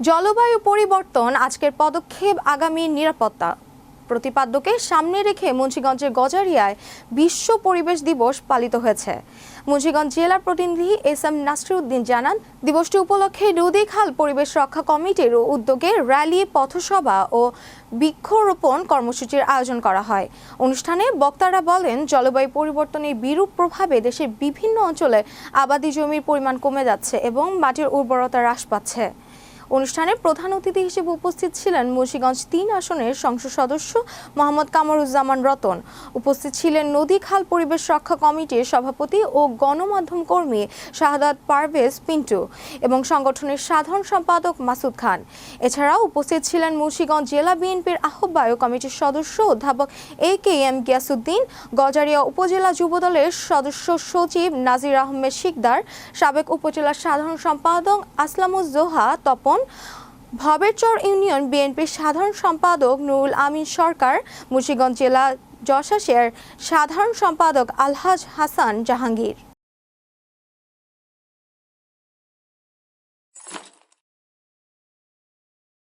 জলবায়ু পরিবর্তন আজকের পদক্ষেপ আগামী নিরাপত্তা প্রতিপাদ্যকে সামনে রেখে মুন্সিগঞ্জের গজারিয়ায় বিশ্ব পরিবেশ দিবস পালিত হয়েছে। মুন্সিগঞ্জ জেলা প্রতিনিধি এস এম নাসিরউদ্দিন জানান, দিবসটি উপলক্ষে নদী খাল পরিবেশ রক্ষা কমিটির উদ্যোগে র্যালি, পথসভা ও বৃক্ষরোপণ কর্মসূচির আয়োজন করা হয়। অনুষ্ঠানে বক্তারা বলেন, জলবায়ু পরিবর্তনের বিরূপ প্রভাবে দেশের বিভিন্ন অঞ্চলে আবাদি জমির পরিমাণ কমে যাচ্ছে এবং মাটির উর্বরতা হ্রাস পাচ্ছে। অনুষ্ঠানে প্রধান অতিথি হিসেবে উপস্থিত ছিলেন মুন্সিগঞ্জ ৩ আসনের সংসদ সদস্য মোহাম্মদ কামরুজ্জামান রতন। উপস্থিত ছিলেন নদী খাল পরিবেশ রক্ষা কমিটির সভাপতি ও গণমাধ্যম কর্মী শাহাদাত পারভেজ পিন্টু এবং সংগঠনের সাধারণ সম্পাদক মাসুদ খান। এছাড়াও উপস্থিত ছিলেন মুন্সিগঞ্জ জেলা বিএনপির আহ্বায়ক কমিটির সদস্য অধ্যাপক AKM গিয়াসউদ্দিন, গজারিয়া উপজেলা যুবদলের সদস্য সচিব নাজির আহমেদ শিকদার, সাবেক উপজেলা সাধারণ সম্পাদক আসলামুজ্জোহা তপন, ভবেরচর ইউনিয়ন বিএনপির সাধারণ সম্পাদক নুরুল আমিন সরকার, মুন্সিগঞ্জ জেলা যশাসের সাধারণ সম্পাদক আলহাজ হাসান জাহাঙ্গীর।